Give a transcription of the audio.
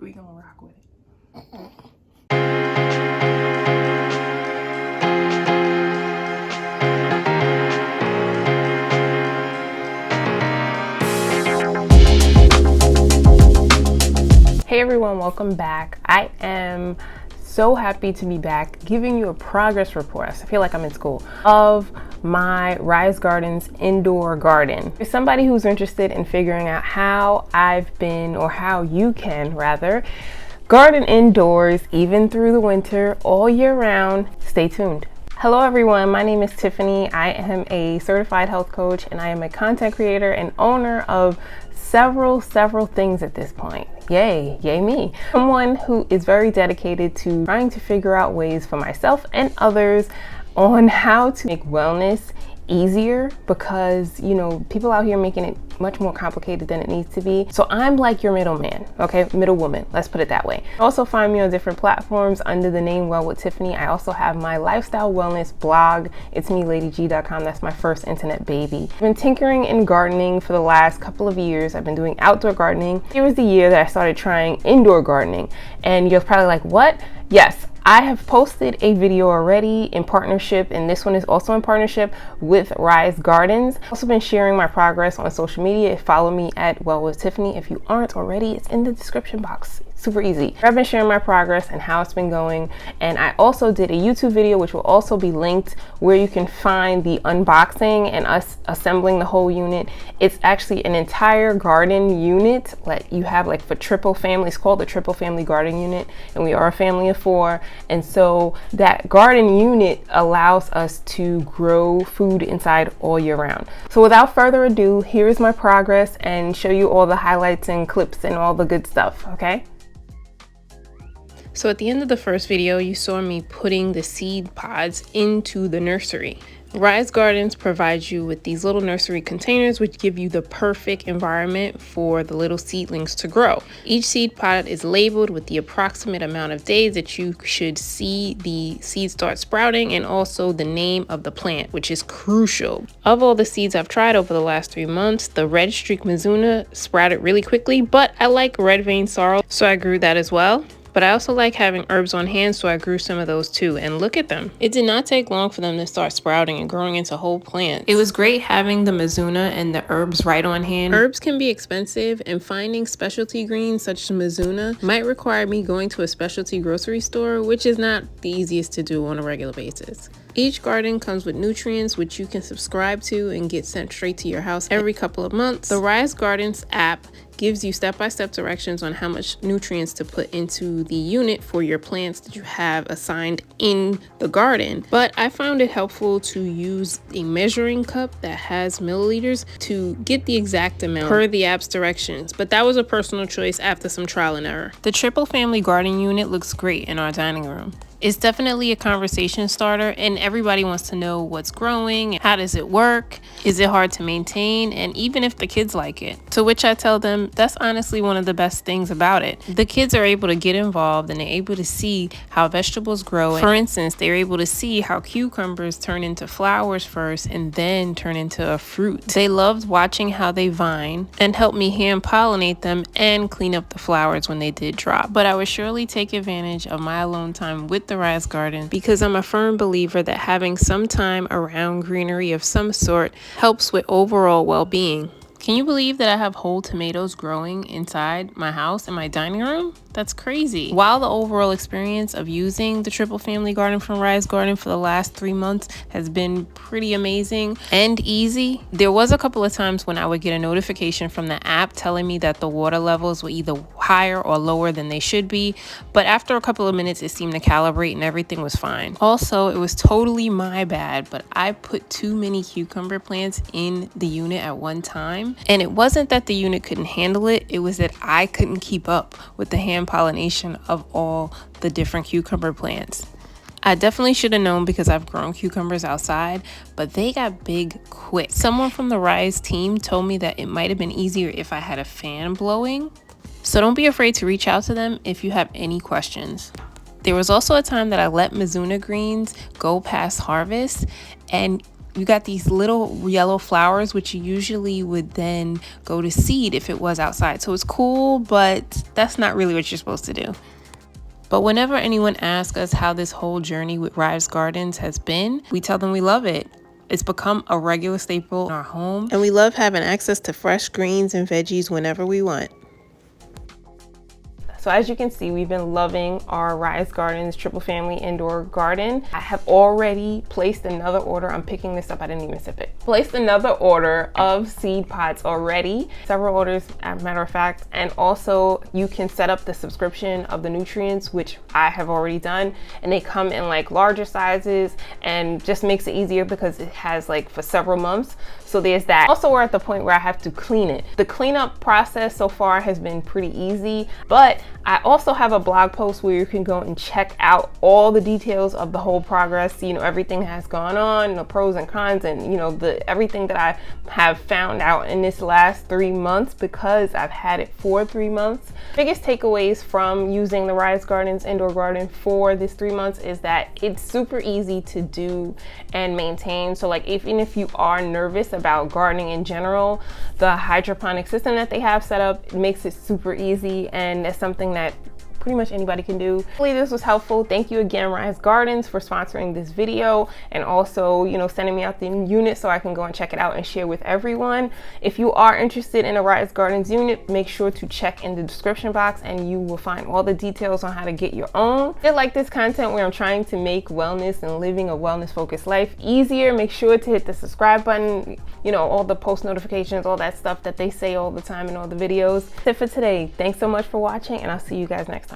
We gonna rock with it. Hey everyone, welcome back. I am so happy to be back giving you a progress report. I feel like I'm in school of my Rise Gardens indoor garden. For somebody who's interested in figuring out how I've been, or how you can rather, garden indoors even through the winter all year round, stay tuned. Hello everyone, my name is Tiffany. I am a certified health coach and I am a content creator and owner of several things at this point. Yay me. Someone who is very dedicated to trying to figure out ways for myself and others on how to make wellness easier, because people out here making it much more complicated than it needs to be. So I'm like your middleman, okay, middlewoman, let's put it that way. Also find me on different platforms under the name Well with Tiffany. I also have my lifestyle wellness blog, it's me That's my first internet baby. I've been tinkering in gardening for the last couple of years. I've been doing outdoor gardening. Here was the year that I started trying indoor gardening, and you're probably like, what? Yes, I have posted a video already in partnership, and this one is also in partnership with Rise Gardens. I've also been sharing my progress on social media. Follow me at Well with Tiffany. If you aren't already, it's in the description box. Super easy. I've been sharing my progress and how it's been going, and I also did a YouTube video which will also be linked, where you can find the unboxing and us assembling the whole unit. It's actually an entire garden unit like you have like for triple family. It's called the triple family garden unit, and we are a family of 4, and so that garden unit allows us to grow food inside all year round. So without further ado, here is my progress and show you all the highlights and clips and all the good stuff, okay? So at the end of the first video, you saw me putting the seed pods into the nursery. Rise Gardens provides you with these little nursery containers which give you the perfect environment for the little seedlings to grow. Each seed pod is labeled with the approximate amount of days that you should see the seeds start sprouting, and also the name of the plant, which is crucial. Of all the seeds I've tried over the last 3 months, the red streak mizuna sprouted really quickly, but I like red vein sorrel, so I grew that as well. But I also like having herbs on hand, so I grew some of those too, and look at them. It did not take long for them to start sprouting and growing into whole plants. It was great having the mizuna and the herbs right on hand. Herbs can be expensive, and finding specialty greens such as mizuna might require me going to a specialty grocery store, which is not the easiest to do on a regular basis. Each garden comes with nutrients which you can subscribe to and get sent straight to your house every couple of months. The Rise Gardens app gives you step-by-step directions on how much nutrients to put into the unit for your plants that you have assigned in the garden. But I found it helpful to use a measuring cup that has milliliters to get the exact amount per the app's directions. But that was a personal choice after some trial and error. The triple family garden unit looks great in our dining room. It's definitely a conversation starter, and everybody wants to know what's growing, how does it work, is it hard to maintain, and even if the kids like it. To which I tell them that's honestly one of the best things about it. The kids are able to get involved and they're able to see how vegetables grow. For instance, they're able to see how cucumbers turn into flowers first and then turn into a fruit. They loved watching how they vine and help me hand pollinate them and clean up the flowers when they did drop. But I would surely take advantage of my alone time with the Rise Garden, because I'm a firm believer that having some time around greenery of some sort helps with overall well-being. Can you believe that I have whole tomatoes growing inside my house in my dining room? That's crazy. While the overall experience of using the triple family garden from Rise Garden for the last 3 months has been pretty amazing and easy, there was a couple of times when I would get a notification from the app telling me that the water levels were either higher or lower than they should be. But after a couple of minutes, it seemed to calibrate and everything was fine. Also, it was totally my bad, but I put too many cucumber plants in the unit at one time. And it wasn't that the unit couldn't handle it, it was that I couldn't keep up with the hand pollination of all the different cucumber plants. I definitely should have known because I've grown cucumbers outside, but they got big quick. Someone from the Rise team told me that it might have been easier if I had a fan blowing. So don't be afraid to reach out to them if you have any questions. There was also a time that I let Mizuna greens go past harvest, and you got these little yellow flowers, which usually would then go to seed if it was outside. So it's cool, but that's not really what you're supposed to do. But whenever anyone asks us how this whole journey with Rise Gardens has been, we tell them we love it. It's become a regular staple in our home, and we love having access to fresh greens and veggies whenever we want. So as you can see, we've been loving our Rise Gardens triple family indoor garden. I have already placed another order. I'm picking this up, I didn't even sip it. Placed another order of seed pots already. Several orders, as a matter of fact. And also you can set up the subscription of the nutrients, which I have already done. And they come in like larger sizes and just makes it easier because it has like for several months. So there's that. Also, we're at the point where I have to clean it. The cleanup process so far has been pretty easy, but I also have a blog post where you can go and check out all the details of the whole progress, you know, everything that has gone on, the pros and cons, and you know, everything that I have found out in this last 3 months because I've had it for 3 months. Biggest takeaways from using the Rise Gardens indoor garden for this 3 months is that it's super easy to do and maintain. So like even if you are nervous about gardening in general, the hydroponic system that they have set up makes it super easy, and it's something that pretty much anybody can do. Hopefully this was helpful. Thank you again, Rise Gardens, for sponsoring this video and also, you know, sending me out the unit so I can go and check it out and share with everyone. If you are interested in a Rise Gardens unit, make sure to check in the description box and you will find all the details on how to get your own. If you like this content where I'm trying to make wellness and living a wellness focused life easier, make sure to hit the subscribe button, you know, all the post notifications, all that stuff that they say all the time in all the videos. That's it for today. Thanks so much for watching, and I'll see you guys next time.